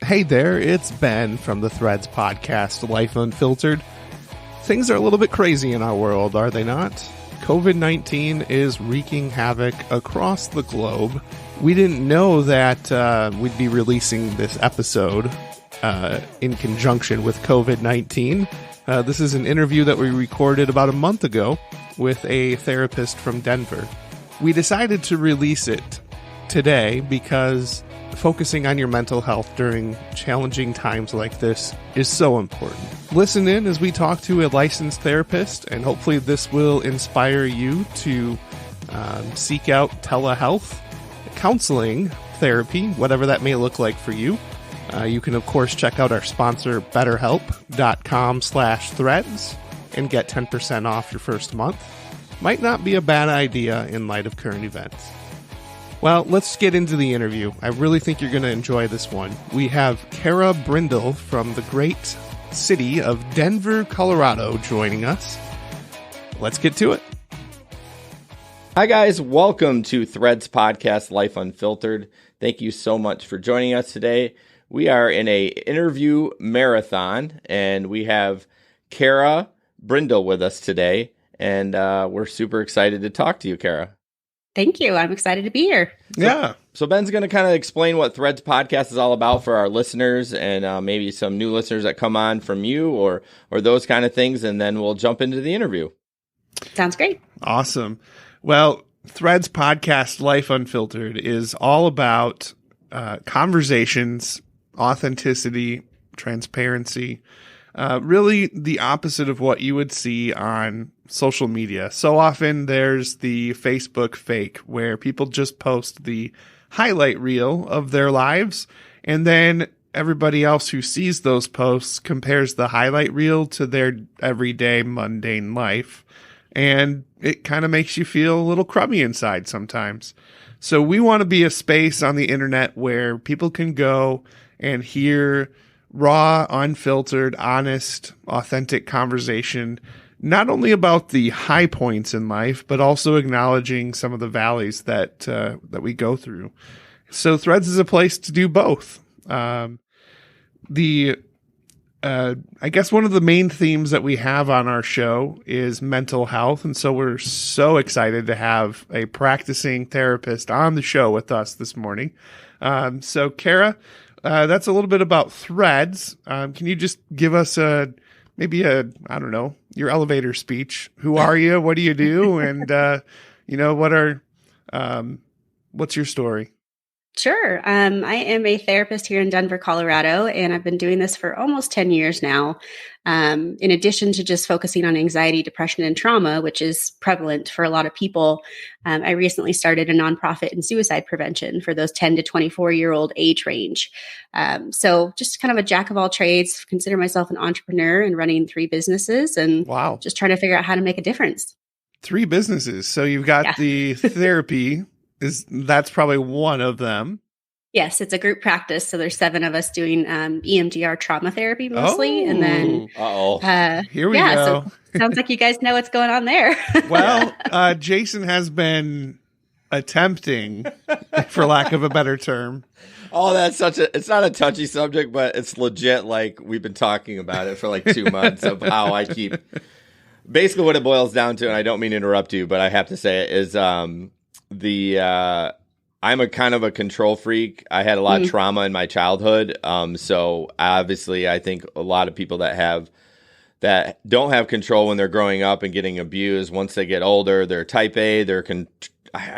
Hey there, it's Ben from the Threads podcast, Life Unfiltered. Things are a little bit crazy in our world, are they not? COVID-19 is wreaking havoc across the globe. We didn't know that we'd be releasing this episode in conjunction with COVID-19. This is an interview that we recorded about a month ago with a therapist from Denver. We decided to release it today because focusing on your mental health during challenging times like this is so important. Listen in as we talk to a licensed therapist, and hopefully this will inspire you to seek out telehealth, counseling, therapy, whatever that may look like for you. You can, of course, check out our sponsor, betterhelp.com/threads, and get 10% off your first month. Might not be a bad idea in light of current events. Well, let's get into the interview. I really think you're going to enjoy this one. We have Khara Brindle from the great city of Denver, Colorado, joining us. Let's get to it. Hi, guys. Welcome to Threads Podcast, Life Unfiltered. Thank you so much for joining us today. We are in a interview marathon, and we have Khara Brindle with us today, and we're super excited to talk to you, Khara. Thank you. I'm excited to be here. Yeah. So Ben's going to kind of explain what Threads Podcast is all about for our listeners, and maybe some new listeners that come on from you or those kind of things, and then we'll jump into the interview. Sounds great. Awesome. Well, Threads Podcast, Life Unfiltered, is all about conversations, authenticity, transparency, really the opposite of what you would see on social media. So often there's the Facebook fake where people just post the highlight reel of their lives, and then everybody else who sees those posts compares the highlight reel to their everyday mundane life, and it kind of makes you feel a little crummy inside sometimes. So we want to be a space on the internet where people can go and hear raw, unfiltered, honest, authentic conversation, not only about the high points in life, but also acknowledging some of the valleys that we go through. So Threads is a place to do both. I guess one of the main themes that we have on our show is mental health. And so we're so excited to have a practicing therapist on the show with us this morning. So Khara, that's a little bit about Threads. Can you just give us your elevator speech? Who are you? What do you do? And, what's your story? Sure. I am a therapist here in Denver, Colorado, and I've been doing this for almost 10 years now. In addition to just focusing on anxiety, depression, and trauma, which is prevalent for a lot of people, I recently started a nonprofit in suicide prevention for those 10 to 24-year-old age range. So just kind of a jack of all trades, consider myself an entrepreneur and running 3 businesses, and Wow. Just trying to figure out how to make a difference. 3 businesses. So you've got the therapy. That's probably one of them. Yes, it's a group practice. So there's 7 of us doing EMDR trauma therapy mostly. And then here we go. So sounds like you guys know what's going on there. Well, Jason has been attempting, for lack of a better term. Oh, it's not a touchy subject, but it's legit. Like, we've been talking about it for like 2 months of how I keep, basically what it boils down to, and I don't mean to interrupt you, but I have to say it, is I'm a kind of a control freak. I had a lot of trauma in my childhood. So obviously I think a lot of people that don't have control when they're growing up and getting abused, once they get older, they're type A, I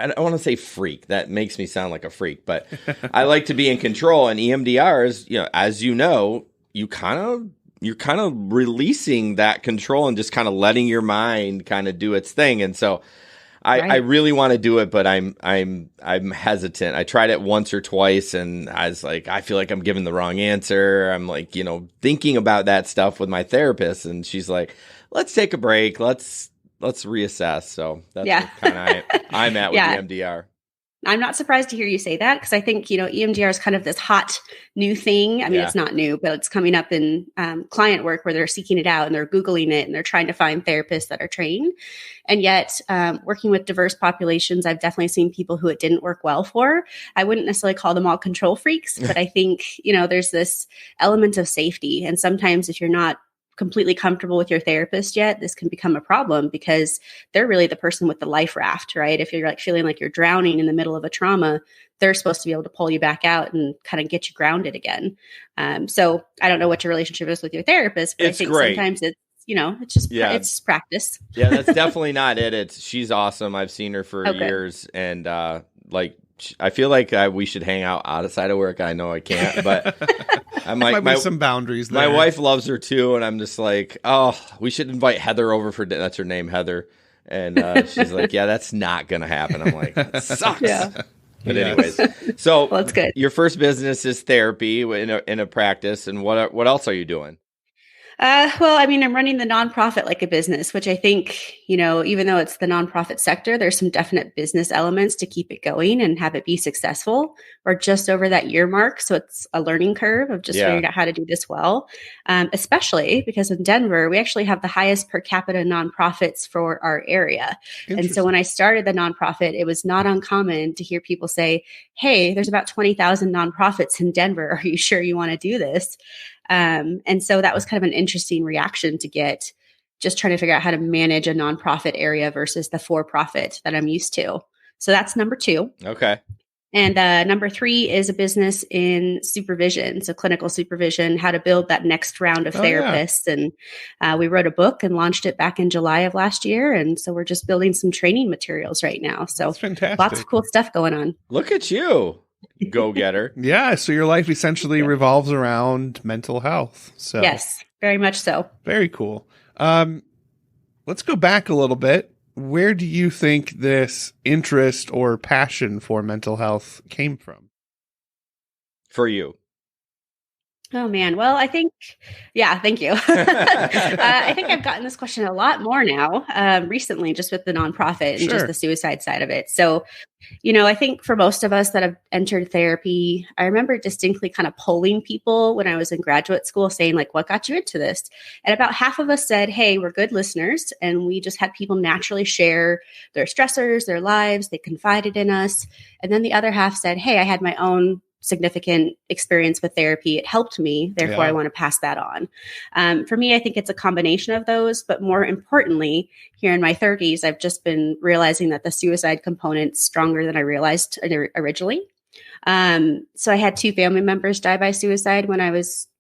don't want to say freak. That makes me sound like a freak, but I like to be in control. And EMDR is, as you know, you're kind of releasing that control and just kind of letting your mind kind of do its thing. And so I really want to do it, but I'm hesitant. I tried it once or twice, and I was like, I feel like I'm giving the wrong answer. I'm like, thinking about that stuff with my therapist, and she's like, let's take a break. Let's reassess. So that's kind of I'm at with the MDR. I'm not surprised to hear you say that because I think, EMDR is kind of this hot new thing. I mean, it's not new, but it's coming up in client work where they're seeking it out and they're Googling it and they're trying to find therapists that are trained. And yet, working with diverse populations, I've definitely seen people who it didn't work well for. I wouldn't necessarily call them all control freaks, but I think, there's this element of safety. And sometimes if you're not completely comfortable with your therapist yet, this can become a problem because they're really the person with the life raft, right? If you're like feeling like you're drowning in the middle of a trauma, they're supposed to be able to pull you back out and kind of get you grounded again. So I don't know what your relationship is with your therapist, but I think great. Sometimes it's, it's just practice. Yeah, that's definitely not it. She's awesome. I've seen her for years. And I feel like we should hang out outside of work. I know I can't, but I'm like, might be some boundaries there. My wife loves her too. And I'm just like, oh, we should invite Heather over for dinner. That's her name, Heather. And she's like, yeah, that's not going to happen. I'm like, that sucks. Yeah. But anyways, so well, that's good. Your first business is therapy in a practice. And what else are you doing? Well, I mean, I'm running the nonprofit like a business, which I think, even though it's the nonprofit sector, there's some definite business elements to keep it going and have it be successful. We're just over that year mark. So it's a learning curve of just figuring out how to do this well, especially because in Denver, we actually have the highest per capita nonprofits for our area. And so when I started the nonprofit, it was not uncommon to hear people say, hey, there's about 20,000 nonprofits in Denver. Are you sure you want to do this? And so that was kind of an interesting reaction to get, just trying to figure out how to manage a nonprofit area versus the for-profit that I'm used to. So that's number 2. Okay. And number 3 is a business in supervision. So clinical supervision, how to build that next round of therapists. Yeah. And we wrote a book and launched it back in July of last year. And so we're just building some training materials right now. So that's fantastic. Lots of cool stuff going on. Look at you. Go-getter. Yeah. So your life essentially revolves around mental health. So yes, very much so. Very cool. Let's go back a little bit. Where do you think this interest or passion for mental health came from? For you? Oh, man. Well, I think, thank you. I think I've gotten this question a lot more now recently, just with the nonprofit and just the suicide side of it. So, I think for most of us that have entered therapy, I remember distinctly kind of polling people when I was in graduate school saying, like, what got you into this? And about half of us said, hey, we're good listeners. And we just had people naturally share their stressors, their lives. They confided in us. And then the other half said, hey, I had my own significant experience with therapy. It helped me. Therefore, I want to pass that on. For me, I think it's a combination of those. But more importantly, here in my 30s, I've just been realizing that the suicide component's stronger than I realized originally. So I had 2 family members die by suicide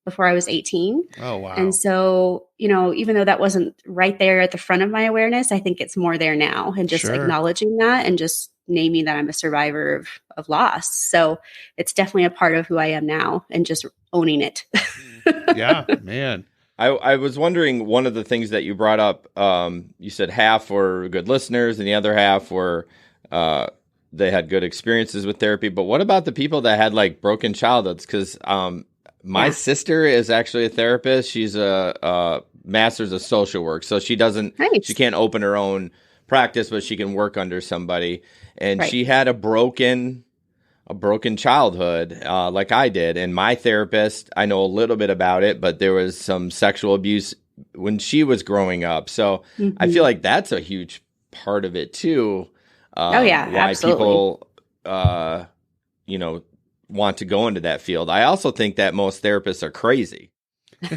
before I was 18. Oh, wow. And so, even though that wasn't right there at the front of my awareness, I think it's more there now, and just acknowledging that and just naming that I'm a survivor of loss. So it's definitely a part of who I am now and just owning it. Yeah, man. I was wondering, one of the things that you brought up, you said half were good listeners and the other half were they had good experiences with therapy. But what about the people that had like broken childhoods? Because my sister is actually a therapist. She's a master's of social work. So she can't open her own practice, but she can work under somebody. And she had a broken childhood, like I did. And my therapist, I know a little bit about it, but there was some sexual abuse when she was growing up. So I feel like that's a huge part of it too. Why absolutely. People, want to go into that field. I also think that most therapists are crazy. We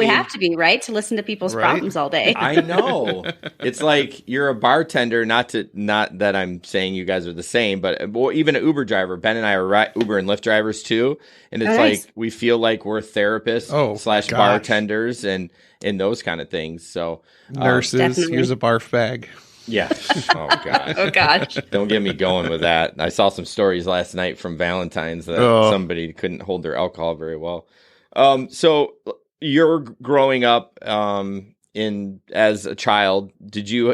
have to be, right, to listen to people's problems all day. I know. It's like you're a bartender, not that I'm saying you guys are the same, but even an Uber driver. Ben and I are Uber and Lyft drivers too, and it's like we feel like we're therapists / bartenders and those kind of things. So nurses, definitely. Here's a barf bag. Yeah. Oh gosh. Oh gosh. Don't get me going with that. I saw some stories last night from Valentine's that somebody couldn't hold their alcohol very well. So you're growing up as a child. Did you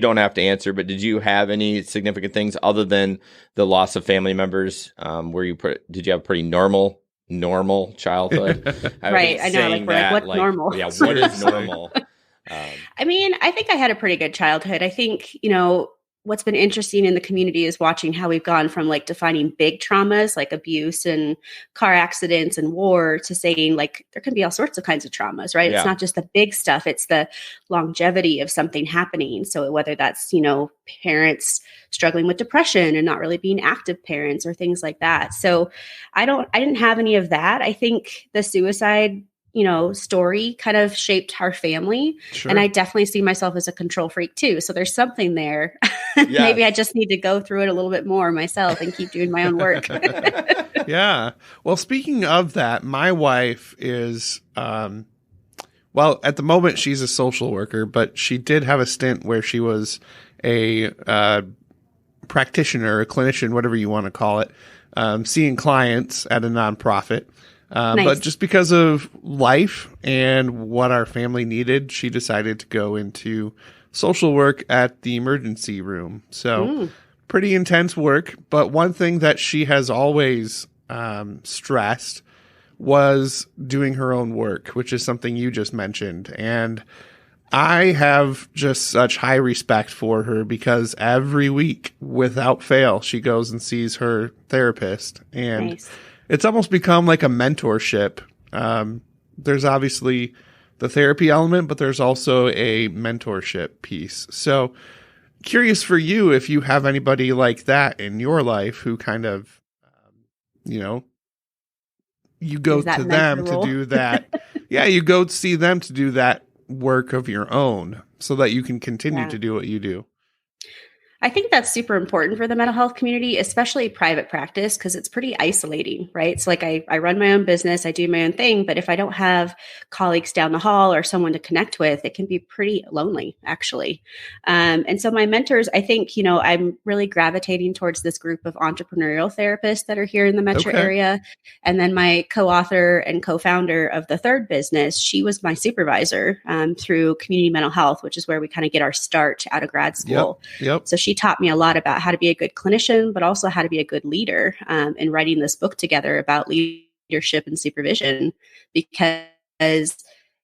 don't have to answer, but did you have any significant things other than the loss of family members? Did you have a pretty normal childhood? Right. I know. Like, we're like, what's normal? Yeah. What is normal? I mean, I think I had a pretty good childhood. I think, what's been interesting in the community is watching how we've gone from like defining big traumas like abuse and car accidents and war to saying like there can be all sorts of kinds of traumas, right? Yeah. It's not just the big stuff, it's the longevity of something happening. So whether that's, parents struggling with depression and not really being active parents or things like that. So I didn't have any of that. I think the suicide story kind of shaped our family. Sure. And I definitely see myself as a control freak too. So there's something there. Yes. Maybe I just need to go through it a little bit more myself and keep doing my own work. Yeah. Well, speaking of that, my wife is, well, at the moment she's a social worker, but she did have a stint where she was a practitioner, a clinician, whatever you want to call it, seeing clients at a nonprofit. Nice. But just because of life and what our family needed, she decided to go into social work at the emergency room. So pretty intense work. But one thing that she has always stressed was doing her own work, which is something you just mentioned. And I have just such high respect for her because every week, without fail, she goes and sees her therapist. And Nice. It's almost become like a mentorship. There's obviously the therapy element, but there's also a mentorship piece. So curious for you if you have anybody like that in your life who kind of, you go to them to do that. Yeah, you go see them to do that work of your own so that you can continue to do what you do. I think that's super important for the mental health community, especially private practice, because it's pretty isolating, right? So like I run my own business, I do my own thing, but if I don't have colleagues down the hall or someone to connect with, it can be pretty lonely, actually. And so my mentors, I think, I'm really gravitating towards this group of entrepreneurial therapists that are here in the metro area. And then my co-author and co-founder of the third business, she was my supervisor through community mental health, which is where we kind of get our start out of grad school. Yep. So she taught me a lot about how to be a good clinician, but also how to be a good leader in writing this book together about leadership and supervision, because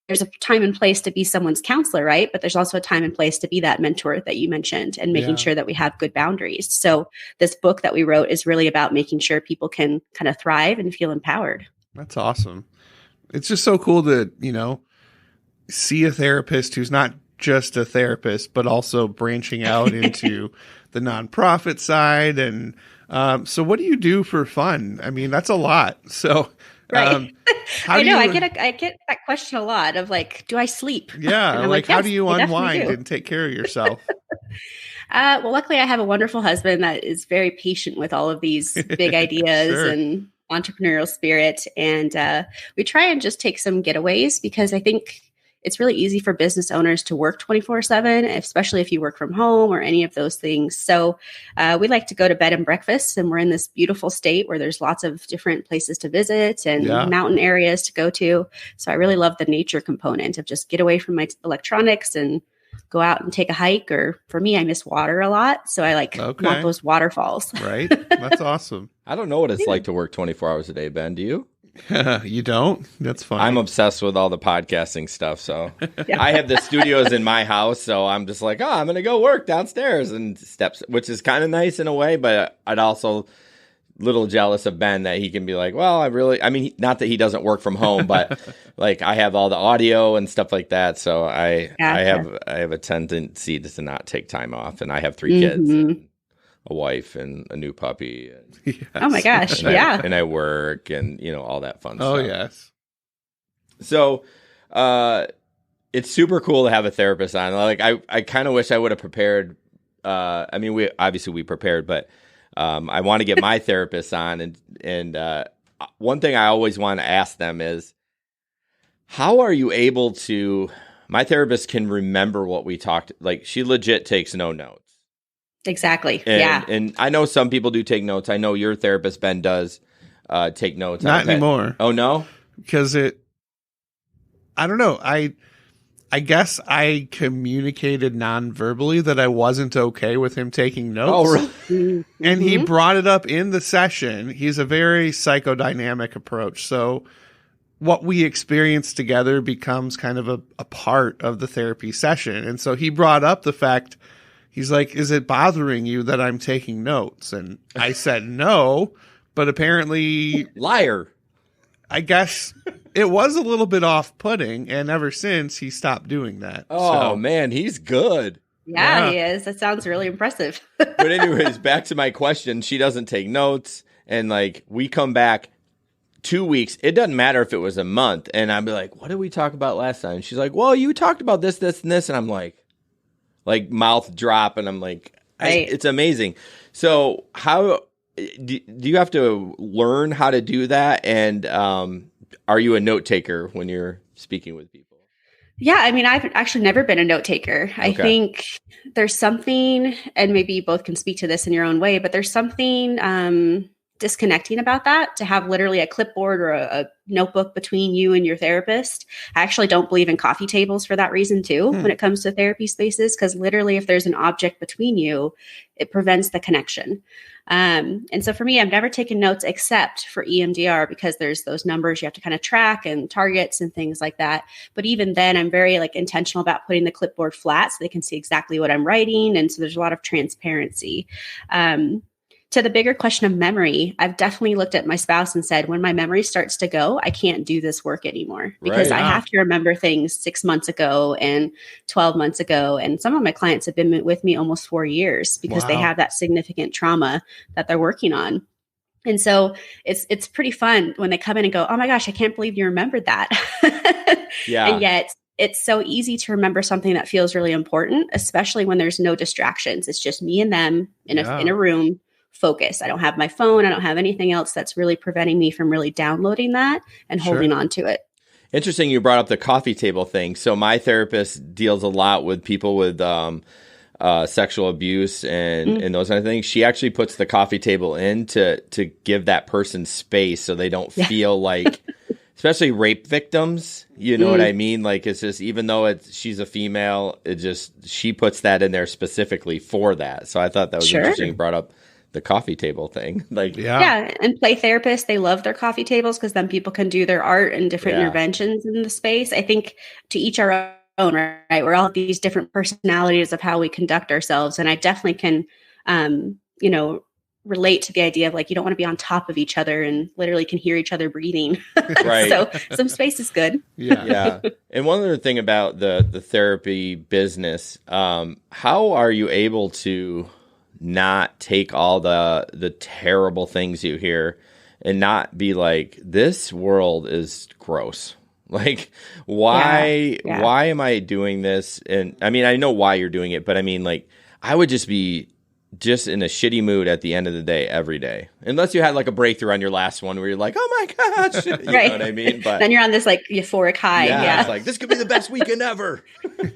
there's a time and place to be someone's counselor, right? But there's also a time and place to be that mentor that you mentioned and making sure that we have good boundaries. So this book that we wrote is really about making sure people can kind of thrive and feel empowered. That's awesome. It's just so cool to, see a therapist who's not just a therapist, but also branching out into the nonprofit side. And so what do you do for fun? I mean, that's a lot. So right. I know. I get that question a lot of like, do I sleep? Yeah. And I'm like, yes, how do you unwind do. and take care of yourself? Well, luckily I have a wonderful husband that is very patient with all of these big ideas and entrepreneurial spirit. And we try and just take some getaways because I think it's really easy for business owners to work 24/7, especially if you work from home or any of those things. So we like to go to bed and breakfast, and we're in this beautiful state where there's lots of different places to visit and mountain areas to go to. So I really love the nature component of just get away from my electronics and go out and take a hike. Or for me, I miss water a lot. So I want those waterfalls. Right. That's awesome. I don't know what it's like to work 24 hours a day, Ben. Do you? You don't? That's fine. I'm obsessed with all the podcasting stuff. So I have the studios in my house. So I'm just like, I'm going to go work downstairs and steps, which is kind of nice in a way. But I'd also little jealous of Ben that he can be like, well, not that he doesn't work from home, but like I have all the audio and stuff like that. So I have a tendency to not take time off. And I have 3 kids. And a wife and a new puppy. Yes. Oh my gosh. And I work and, all that fun stuff. Oh, yes. So it's super cool to have a therapist on. Like, I kind of wish I would have prepared. We prepared, but I want to get my therapist on. And one thing I always want to ask them is, how are you able to, my therapist can remember what we talked, like she legit takes no notes. Exactly. And I know some people do take notes. I know your therapist, Ben, does take notes. Not anymore. Oh, no? Because I don't know. I guess I communicated non-verbally that I wasn't okay with him taking notes. Oh, really? Mm-hmm. And he brought it up in the session. He's a very psychodynamic approach. So what we experience together becomes kind of a part of the therapy session. And so he brought up the fact, He's like, is it bothering you that I'm taking notes? And I said no, but apparently, Liar. I guess it was a little bit off-putting, and ever since he stopped doing that. Oh, man, he's good. Yeah, he is. That sounds really impressive. But anyways, back to my question. She doesn't take notes, and like we come back 2 weeks. It doesn't matter if it was a month, and I'd be like, "What did we talk about last time?" She's like, "Well, you talked about this, this, and this," and I'm like mouth drop, and I'm like, right. It's amazing. So how do you have to learn how to do that? And are you a note taker when you're speaking with people? Yeah, I mean, I've actually never been a note taker. Okay. I think there's something, and maybe you both can speak to this in your own way, but there's something disconnecting about that, to have literally a clipboard or a notebook between you and your therapist. I actually don't believe in coffee tables for that reason too, when it comes to therapy spaces, because literally if there's an object between you, it prevents the connection. And so for me, I've never taken notes except for EMDR, because there's those numbers you have to kind of track and targets and things like that. But even then, I'm very intentional about putting the clipboard flat so they can see exactly what I'm writing. And so there's a lot of transparency. To the bigger question of memory, I've definitely looked at my spouse and said, when my memory starts to go, I can't do this work anymore, because I have to remember things 6 months ago and 12 months ago. And some of my clients have been with me almost 4 years because they have that significant trauma that they're working on. And so it's pretty fun when they come in and go, oh my gosh, I can't believe you remembered that. And yet it's so easy to remember something that feels really important, especially when there's no distractions. It's just me and them in a room. Focus. I don't have my phone. I don't have anything else that's really preventing me from really downloading that and holding on to it. Interesting. You brought up the coffee table thing. So my therapist deals a lot with people with sexual abuse and those kind of things. She actually puts the coffee table in to give that person space so they don't feel like, especially rape victims, you know what I mean? Like, it's just, even though she's a female, she puts that in there specifically for that. So I thought that was interesting. You brought up the coffee table thing. And play therapists, they love their coffee tables because then people can do their art and different interventions in the space. I think to each our own, right? We're all these different personalities of how we conduct ourselves. And I definitely can, relate to the idea of you don't want to be on top of each other and literally can hear each other breathing. Right. So some space is good. Yeah. And one other thing about the therapy business, how are you able to not take all the terrible things you hear and not be like, this world is gross? Like, why am I doing this? And I mean, I know why you're doing it, but I mean, I would just be in a shitty mood at the end of the day, every day, unless you had a breakthrough on your last one where you're like, oh my gosh, you know what I mean? But then you're on this euphoric high. It's like, this could be the best weekend ever.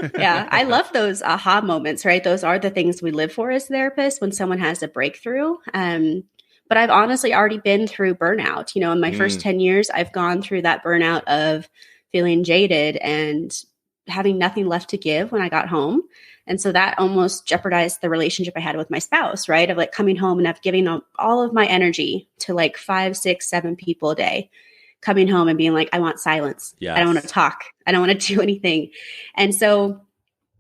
I love those aha moments, right? Those are the things we live for as therapists when someone has a breakthrough. But I've honestly already been through burnout. In my first 10 years, I've gone through that burnout of feeling jaded and having nothing left to give when I got home. And so that almost jeopardized the relationship I had with my spouse, right? Of coming home and giving all of my energy to 5, 6, 7 people a day, coming home and being like, I want silence. I don't want to talk. I don't want to do anything. And so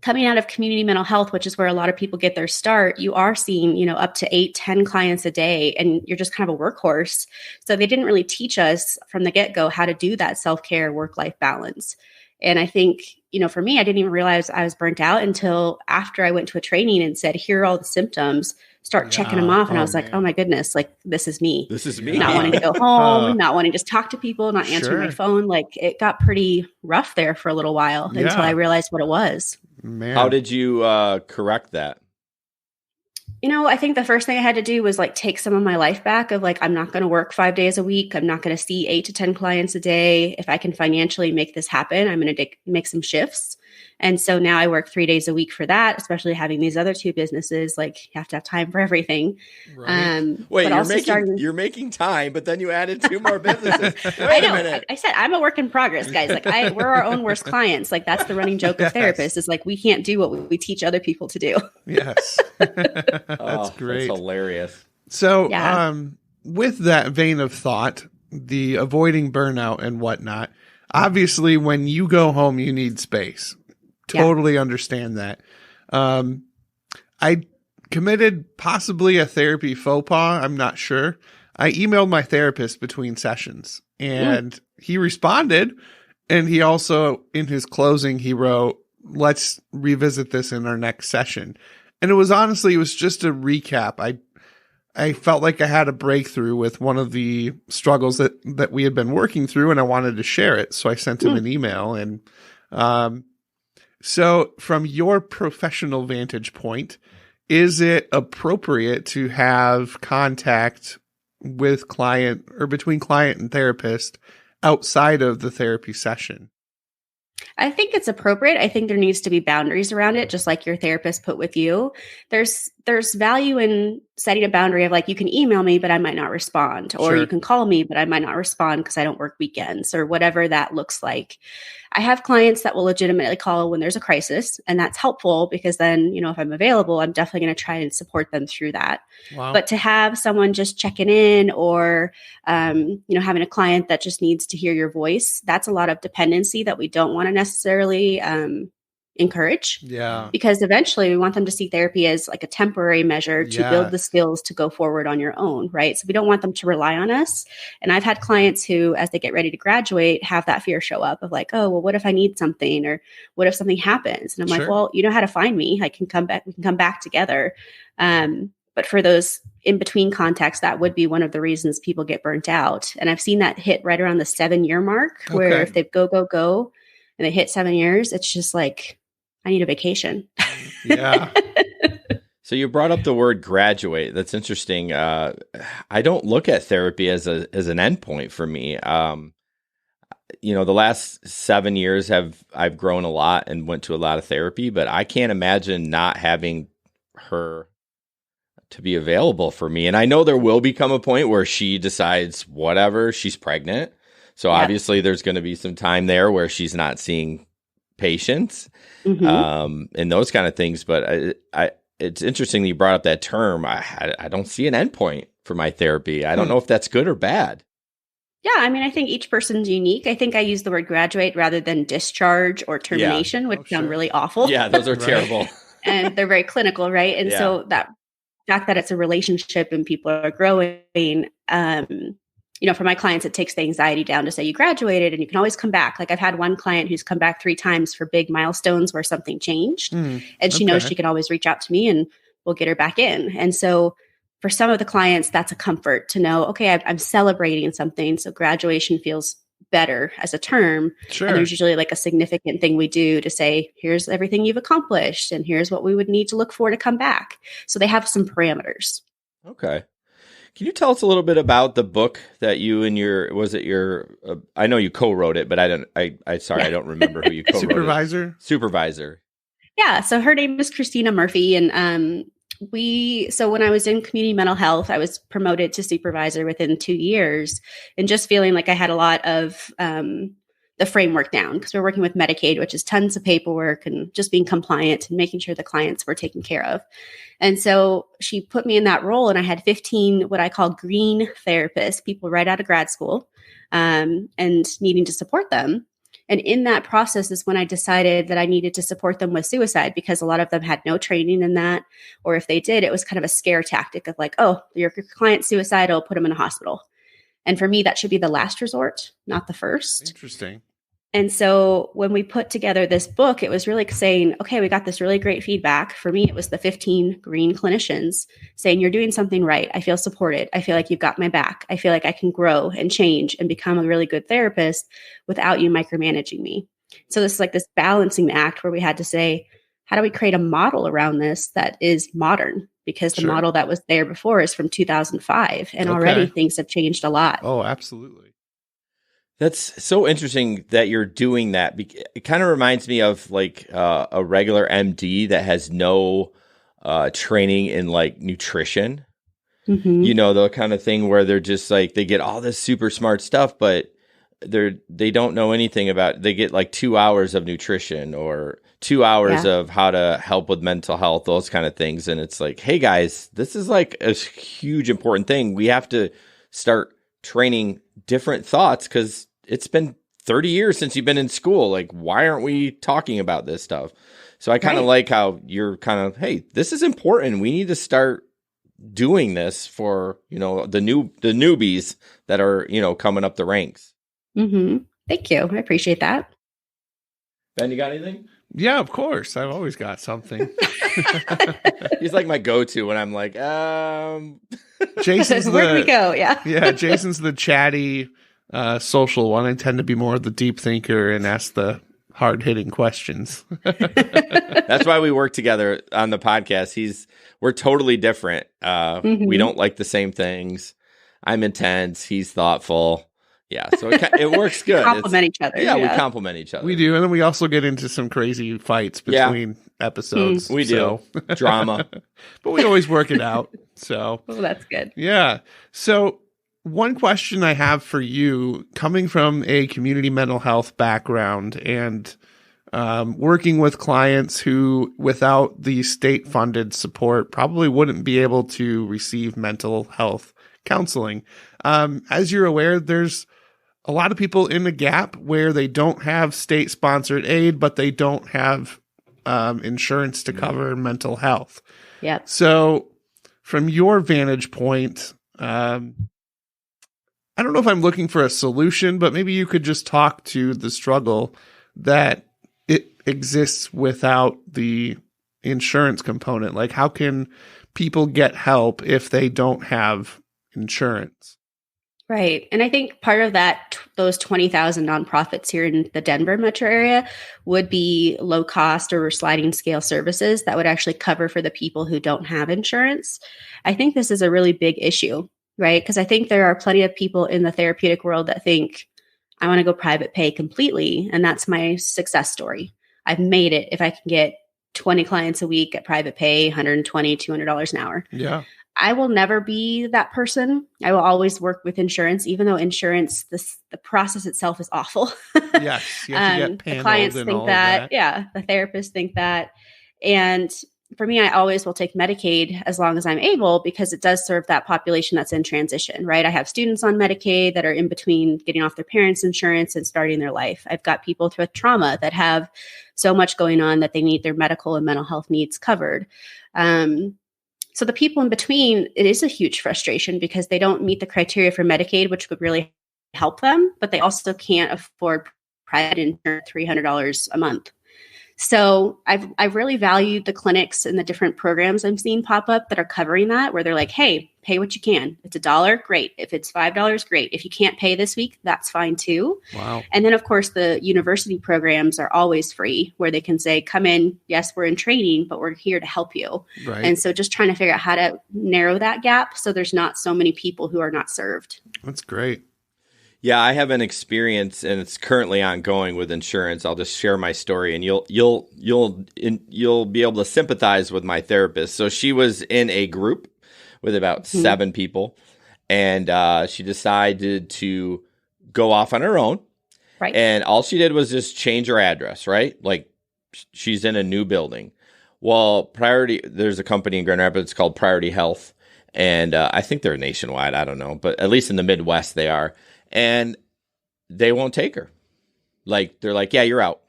coming out of community mental health, which is where a lot of people get their start, you are seeing, up to 8, 10 clients a day, and you're just kind of a workhorse. So they didn't really teach us from the get-go how to do that self-care, work-life balance. And I think, for me, I didn't even realize I was burnt out until after I went to a training and said, here are all the symptoms, start checking them off. And I was like, oh my goodness, this is me. This is me. Not wanting to go home, not wanting to just talk to people, not answering my phone. It got pretty rough there for a little while until I realized what it was. Man. How did you correct that? I think the first thing I had to do was take some of my life back of I'm not going to work 5 days a week. I'm not going to see 8 to 10 clients a day. If I can financially make this happen, I'm going to make some shifts. And so now I work 3 days a week for that, especially having these other 2 businesses. You have to have time for everything. Right. Wait, you're making time, but then you added 2 more businesses. Wait a minute. I said, I'm a work in progress, guys. We're our own worst clients. That's the running joke of therapists is we can't do what we teach other people to do. Yes. That's great. That's hilarious. So with that vein of thought, the avoiding burnout and whatnot, obviously when you go home, you need space. Totally understand that. I committed possibly a therapy faux pas. I'm not sure. I emailed my therapist between sessions and he responded. And he also, in his closing, he wrote, let's revisit this in our next session. And it was just a recap. I felt like I had a breakthrough with one of the struggles that we had been working through, and I wanted to share it. So I sent him an email. And so from your professional vantage point, is it appropriate to have contact with client or between client and therapist outside of the therapy session? I think it's appropriate. I think there needs to be boundaries around it, just like your therapist put with you. There's value in setting a boundary of like, you can email me, but I might not respond, or Sure. you can call me, but I might not respond because I don't work weekends, or whatever that looks like. I have clients that will legitimately call when there's a crisis, and that's helpful because then, if I'm available, I'm definitely going to try and support them through that. Wow. But to have someone just checking in, or, having a client that just needs to hear your voice, that's a lot of dependency that we don't want to necessarily encourage. Yeah. Because eventually we want them to see therapy as like a temporary measure to build the skills to go forward on your own, right? So we don't want them to rely on us. And I've had clients who, as they get ready to graduate, have that fear show up of like, oh, well, what if I need something? Or what if something happens? And I'm like, well, you know how to find me. I can come back. We can come back together. But for those in between contexts, that would be one of the reasons people get burnt out. And I've seen that hit right around the 7-year mark, where if they go, and they hit 7 years, it's just like, I need a vacation. Yeah. So you brought up the word graduate. That's interesting. I don't look at therapy as an endpoint for me. The last 7 years I've grown a lot and went to a lot of therapy, but I can't imagine not having her to be available for me. And I know there will become a point where she decides whatever, she's pregnant. So obviously there's going to be some time there where she's not seeing patients and those kind of things. But it's interesting that you brought up that term. I don't see an endpoint for my therapy. I don't know if that's good or bad. Yeah, I mean, I think each person's unique. I think I use the word graduate rather than discharge or termination, which sound really awful. Yeah, those are terrible. And they're very clinical, right? And so that fact that it's a relationship and people are growing, for my clients, it takes the anxiety down to say you graduated and you can always come back. Like I've had one client who's come back 3 times for big milestones where something changed, and she knows she can always reach out to me and we'll get her back in. And so for some of the clients, that's a comfort to know, okay, I'm celebrating something. So graduation feels better as a term. Sure. And there's usually like a significant thing we do to say, here's everything you've accomplished and here's what we would need to look for to come back. So they have some parameters. Okay. Can you tell us a little bit about the book that you and I know you co-wrote it, but I don't remember who you co-wrote it. Supervisor. Yeah. So her name is Christina Murphy. And so when I was in community mental health, I was promoted to supervisor within 2 years, and just feeling like I had a lot of the framework down, because we're working with Medicaid, which is tons of paperwork and just being compliant and making sure the clients were taken care of. And so she put me in that role, and I had 15 what I call green therapists, people right out of grad school, and needing to support them. And in that process is when I decided that I needed to support them with suicide, because a lot of them had no training in that. Or if they did, it was kind of a scare tactic of like, oh, your client's suicidal, put them in a hospital. And for me, that should be the last resort, not the first. Interesting. And so when we put together this book, it was really saying, okay, we got this really great feedback. For me, it was the 15 green clinicians saying, you're doing something right. I feel supported. I feel like you've got my back. I feel like I can grow and change and become a really good therapist without you micromanaging me. So this is like this balancing act where we had to say, how do we create a model around this that is modern? Because the model that was there before is from 2005, and already things have changed a lot. Oh, absolutely. That's so interesting that you're doing that. It kind of reminds me of like a regular MD that has no training in like nutrition. The kind of thing where they're just like, they get all this super smart stuff, but they don't know anything about, they get like 2 hours of nutrition or 2 hours of how to help with mental health, those kind of things. And it's like, hey guys, this is like a huge important thing. We have to start training different thoughts, because it's been 30 years since you've been in school. Like, why aren't we talking about this stuff? So I kind of like how you're kind of, hey, this is important. We need to start doing this for, the newbies that are, coming up the ranks. Mm-hmm. Thank you. I appreciate that. Ben, you got anything? Yeah, of course. I've always got something. He's like my go-to when I'm like, Jason's where do we go? Yeah. Yeah, Jason's the chatty, social one. I tend to be more the deep thinker and ask the hard-hitting questions. That's why we work together on the podcast. We're totally different. We don't like the same things. I'm intense. He's thoughtful. Yeah, so it works good. Complement each other. Yeah, we complement each other. We do, and then we also get into some crazy fights between episodes. We do. Drama. But we always work it out. So well, that's good. Yeah. So one question I have for you, coming from a community mental health background and working with clients who, without the state-funded support, probably wouldn't be able to receive mental health counseling. As you're aware, there's a lot of people in the gap where they don't have state-sponsored aid, but they don't have insurance to cover mental health. Yeah. So from your vantage point, I don't know if I'm looking for a solution, but maybe you could just talk to the struggle that it exists without the insurance component. Like, how can people get help if they don't have insurance? Right. And I think part of that, those 20,000 nonprofits here in the Denver metro area would be low cost or sliding scale services that would actually cover for the people who don't have insurance. I think this is a really big issue, right? Because I think there are plenty of people in the therapeutic world that think, I want to go private pay completely. And that's my success story. I've made it if I can get 20 clients a week at private pay, $120, $200 an hour. Yeah. I will never be that person. I will always work with insurance, even though insurance, the process itself is awful. Yes, you have to get the clients think that. Yeah, the therapists think that. And for me, I always will take Medicaid as long as I'm able because it does serve that population that's in transition, right? I have students on Medicaid that are in between getting off their parents' insurance and starting their life. I've got people with trauma that have so much going on that they need their medical and mental health needs covered. So the people in between, it is a huge frustration because they don't meet the criteria for Medicaid, which would really help them, but they also can't afford private insurance, $300 a month. So I've really valued the clinics and the different programs I'm seeing pop up that are covering that, where they're like, hey, pay what you can. If it's $1, great. If it's $5, great. If you can't pay this week, that's fine too. Wow. And then, of course, the university programs are always free, where they can say, come in. Yes, we're in training, but we're here to help you. Right. And so just trying to figure out how to narrow that gap so there's not so many people who are not served. That's great. Yeah, I have an experience, and it's currently ongoing with insurance. I'll just share my story, and you'll be able to sympathize with my therapist. So she was in a group with about 7 people, and she decided to go off on her own. Right. And all she did was just change her address, right? Like she's in a new building. Well, there's a company in Grand Rapids called Priority Health, and I think they're nationwide. I don't know, but at least in the Midwest they are. And they won't take her. Like, they're like, yeah, you're out.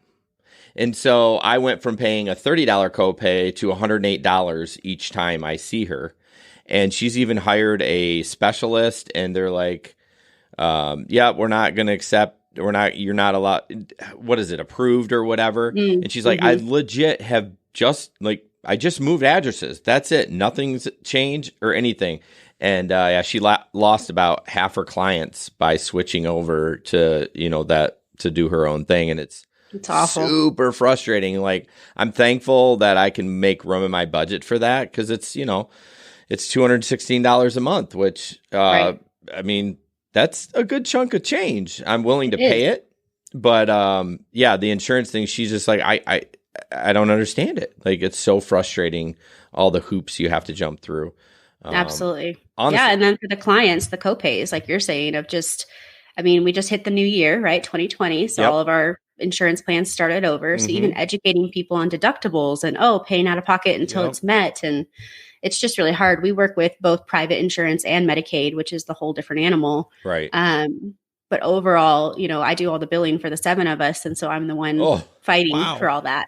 And so I went from paying a $30 copay to $108 each time I see her. And she's even hired a specialist, and they're like, yeah, we're not going to accept, you're not allowed, what is it, approved or whatever. And she's like, I legit have I just moved addresses. That's it. Nothing's changed or anything. And yeah, she lost about half her clients by switching over to, to do her own thing. And it's awful. Super frustrating. Like, I'm thankful that I can make room in my budget for that, because it's, it's $216 a month, which, right. I mean, that's a good chunk of change. I'm willing to pay it. But yeah, the insurance thing, she's just like, I don't understand it. Like, it's so frustrating, all the hoops you have to jump through. Absolutely. Honestly. Yeah. And then for the clients, the copays, like you're saying, we just hit the new year, right? 2020. So all of our insurance plans started over. So even educating people on deductibles and, paying out of pocket until it's met. And it's just really hard. We work with both private insurance and Medicaid, which is the whole different animal. Right. But overall, I do all the billing for the 7 of us. And so I'm the one fighting for all that.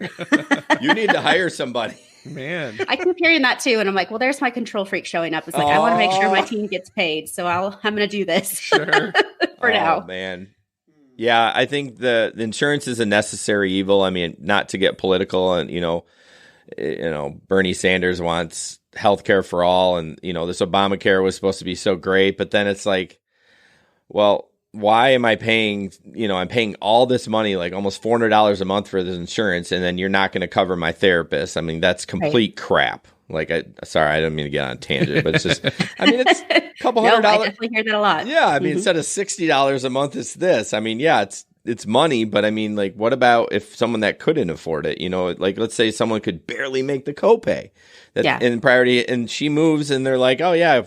You need to hire somebody. Man. I keep hearing that too. And I'm like, well, there's my control freak showing up. It's like, I want to make sure my team gets paid. So I'm going to do this Sure. for now. Man. Yeah, I think the insurance is a necessary evil. I mean, not to get political, and Bernie Sanders wants healthcare for all, and this Obamacare was supposed to be so great, but then it's like, well, why am I paying? I'm paying all this money, like almost $400 a month for this insurance, and then you're not going to cover my therapist. I mean, that's complete crap. Like, sorry, I didn't mean to get on a tangent, but it's just, I mean, it's a couple $100. I definitely hear that a lot. Yeah, I mean, instead of $60 a month, it's this. I mean, yeah, it's money, but I mean, like, what about if someone that couldn't afford it? Like, let's say someone could barely make the copay, in priority, and she moves, and they're like, oh yeah,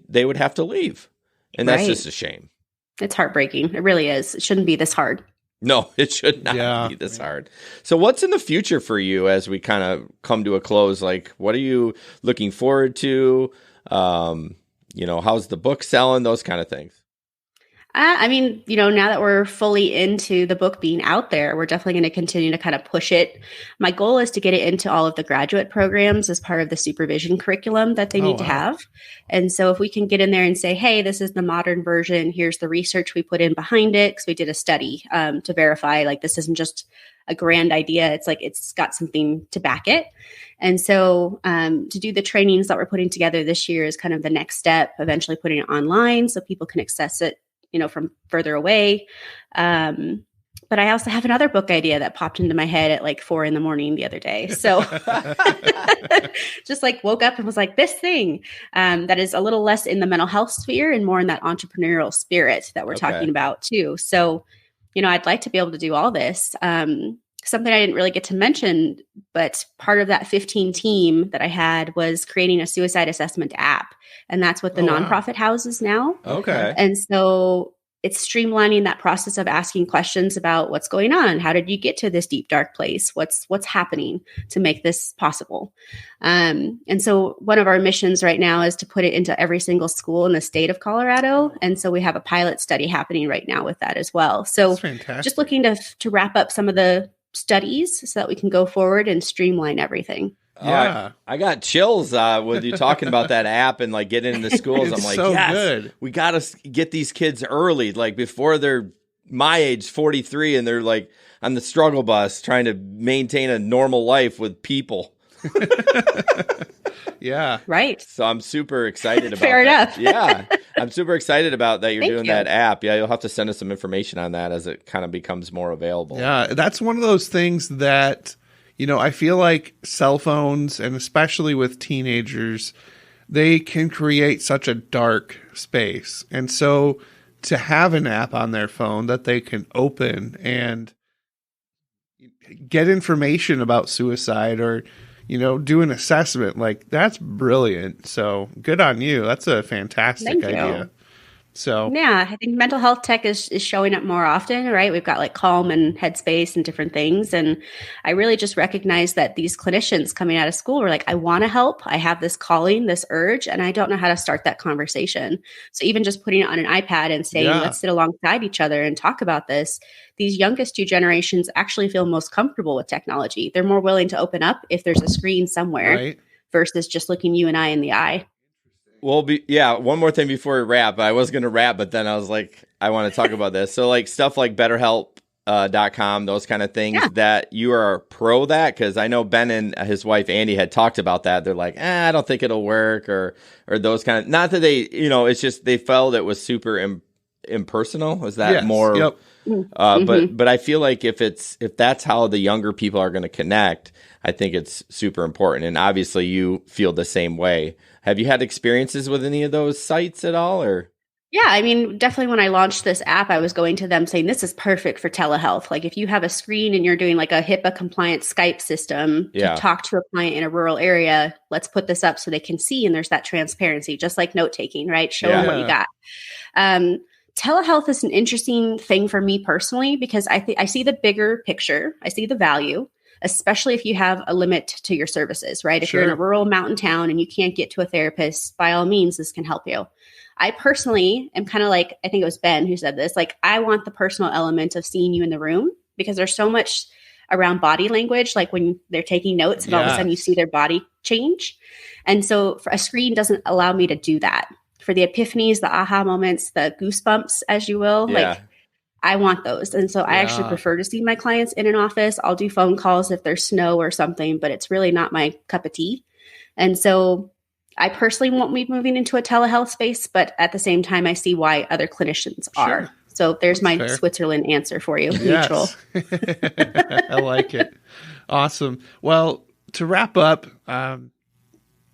they would have to leave, and that's just a shame. It's heartbreaking. It really is. It shouldn't be this hard. No, it should not be this hard. So what's in the future for you as we kind of come to a close? Like, what are you looking forward to? How's the book selling? Those kind of things. I mean, now that we're fully into the book being out there, we're definitely going to continue to kind of push it. My goal is to get it into all of the graduate programs as part of the supervision curriculum that they need to have. And so if we can get in there and say, hey, this is the modern version, here's the research we put in behind it, because we did a study to verify, like, this isn't just a grand idea. It's like, it's got something to back it. And so to do the trainings that we're putting together this year is kind of the next step, eventually putting it online so people can access it from further away. But I also have another book idea that popped into my head at like 4 a.m. the other day. So just like woke up and was like, this thing that is a little less in the mental health sphere and more in that entrepreneurial spirit that we're talking about too. So, I'd like to be able to do all this. Something I didn't really get to mention, but part of that 15 team that I had was creating a suicide assessment app. And that's what the nonprofit houses now. Okay. And so it's streamlining that process of asking questions about what's going on. How did you get to this deep, dark place? What's happening to make this possible? And so one of our missions right now is to put it into every single school in the state of Colorado. And so we have a pilot study happening right now with that as well. So just looking to wrap up some of the studies so that we can go forward and streamline everything. Yeah, I got chills with you talking about that app and like getting into schools. I'm like, good. We got to get these kids early, like before they're my age, 43, and they're like on the struggle bus trying to maintain a normal life with people. Yeah. Right. So I'm super excited about Fair that. enough. Yeah. I'm super excited about that you're doing you. that app. Yeah, you'll have to send us some information on that as it kind of becomes more available. Yeah, that's one of those things that, I feel like cell phones, and especially with teenagers, they can create such a dark space. And so to have an app on their phone that they can open and get information about suicide or do an assessment, like, that's brilliant. So good on you. That's a fantastic idea. So yeah, I think mental health tech is showing up more often, right? We've got like Calm and Headspace and different things. And I really just recognize that these clinicians coming out of school were like, I want to help. I have this calling, this urge, and I don't know how to start that conversation. So even just putting it on an iPad and saying, let's sit alongside each other and talk about this. These youngest 2 generations actually feel most comfortable with technology. They're more willing to open up if there's a screen somewhere versus just looking you and I in the eye. Well, one more thing before we wrap. I was going to wrap, but then I was like, I want to talk about this. So like stuff like BetterHelp.com, those kind of things that you are pro that, because I know Ben and his wife Andy had talked about that. They're like, I don't think it'll work, or those kind of, not that they, it's just they felt it was super impersonal. Is that more? Yep. But I feel like if that's how the younger people are going to connect, I think it's super important. And obviously you feel the same way. Have you had experiences with any of those sites at all, or? Yeah, I mean, definitely when I launched this app, I was going to them saying, this is perfect for telehealth. Like if you have a screen and you're doing like a HIPAA compliant Skype system to talk to a client in a rural area, let's put this up so they can see. And there's that transparency, just like note taking, right? Show them what you got. Telehealth is an interesting thing for me personally, because I see the bigger picture. I see the value. especially if you have a limit to your services, right? If Sure. you're in a rural mountain town and you can't get to a therapist, by all means, this can help you. I personally am kind of like, I think it was Ben who said this, like, I want the personal element of seeing you in the room because there's so much around body language, like when they're taking notes and all of a sudden you see their body change. And so a screen doesn't allow me to do that. For the epiphanies, the aha moments, the goosebumps, as you will, like I want those. And so I actually prefer to see my clients in an office. I'll do phone calls if there's snow or something, but it's really not my cup of tea. And so I personally won't be moving into a telehealth space, but at the same time, I see why other clinicians are. So there's That's my fair. Switzerland answer for you. Neutral. I like it. Awesome. Well, to wrap up,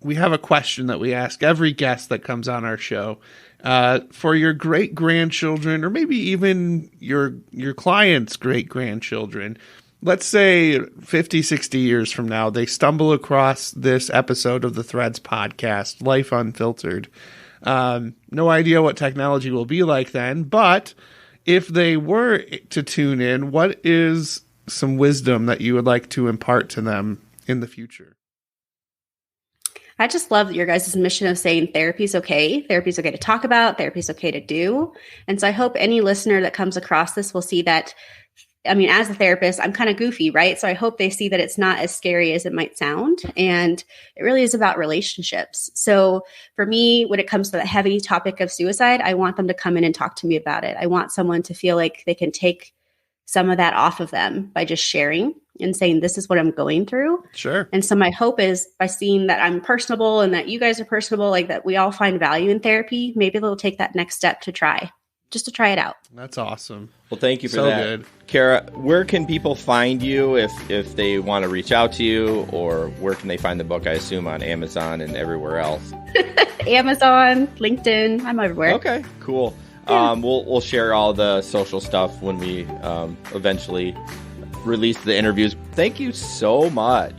we have a question that we ask every guest that comes on our show. For your great-grandchildren, or maybe even your clients' great-grandchildren, let's say 50, 60 years from now, they stumble across this episode of the Threads podcast, Life Unfiltered. No idea what technology will be like then, but if they were to tune in, what is some wisdom that you would like to impart to them in the future? I just love your guys' mission of saying therapy is okay. Therapy is okay to talk about. Therapy is okay to do. And so I hope any listener that comes across this will see that, I mean, as a therapist, I'm kind of goofy, right? So I hope they see that it's not as scary as it might sound. And it really is about relationships. So for me, when it comes to the heavy topic of suicide, I want them to come in and talk to me about it. I want someone to feel like they can take some of that off of them by just sharing and saying, this is what I'm going through. Sure. And so my hope is by seeing that I'm personable and that you guys are personable, like that we all find value in therapy, maybe they'll take that next step to try it out. That's awesome. Well, thank you for so that. Good. Khara, where can people find you if they want to reach out to you, or where can they find the book? I assume on Amazon and everywhere else. Amazon, LinkedIn, I'm everywhere. Okay, cool. Yeah. We'll share all the social stuff when we eventually release the interviews. Thank you so much.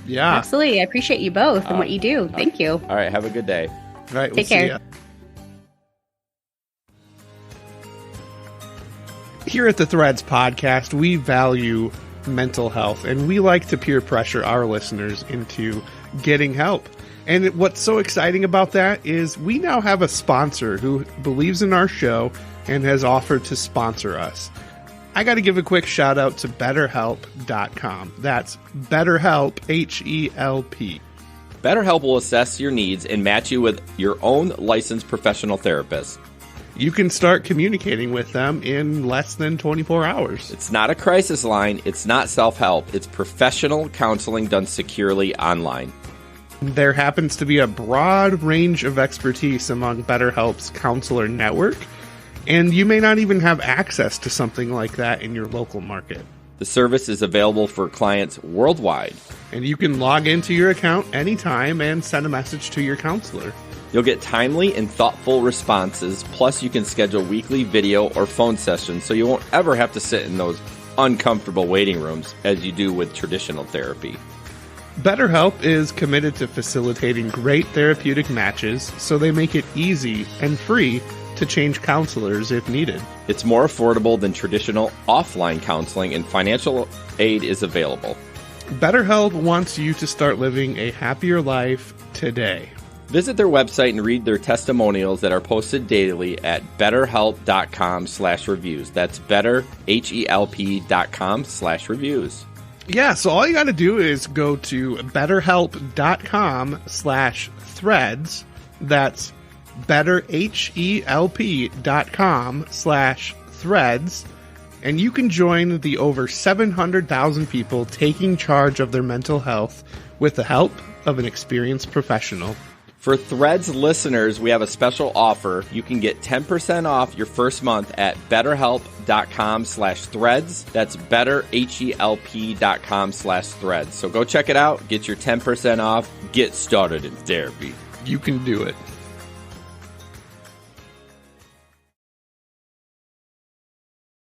Yeah. Absolutely. I appreciate you both and what you do. Thank you. All right. Have a good day. All right. Take care. Here at the Threads podcast, we value mental health, and we like to peer pressure our listeners into getting help. And what's so exciting about that is we now have a sponsor who believes in our show and has offered to sponsor us. I got to give a quick shout out to BetterHelp.com. That's BetterHelp, H-E-L-P. BetterHelp will assess your needs and match you with your own licensed professional therapist. You can start communicating with them in less than 24 hours. It's not a crisis line. It's not self-help. It's professional counseling done securely online. There happens to be a broad range of expertise among BetterHelp's counselor network, and you may not even have access to something like that in your local market. The service is available for clients worldwide. And you can log into your account anytime and send a message to your counselor. You'll get timely and thoughtful responses, plus you can schedule weekly video or phone sessions so you won't ever have to sit in those uncomfortable waiting rooms as you do with traditional therapy. BetterHelp is committed to facilitating great therapeutic matches, so they make it easy and free to change counselors if needed. It's more affordable than traditional offline counseling, and financial aid is available. BetterHelp wants you to start living a happier life today. Visit their website and read their testimonials that are posted daily at betterhelp.com/reviews. That's betterhelp.com/reviews. Yeah, so all you got to do is go to betterhelp.com/threads. That's betterhelp.com/threads. And you can join the over 700,000 people taking charge of their mental health with the help of an experienced professional. For Threads listeners, we have a special offer. You can get 10% off your first month at betterhelp.com/threads. That's betterhelp.com/threads. So go check it out. Get your 10% off. Get started in therapy. You can do it.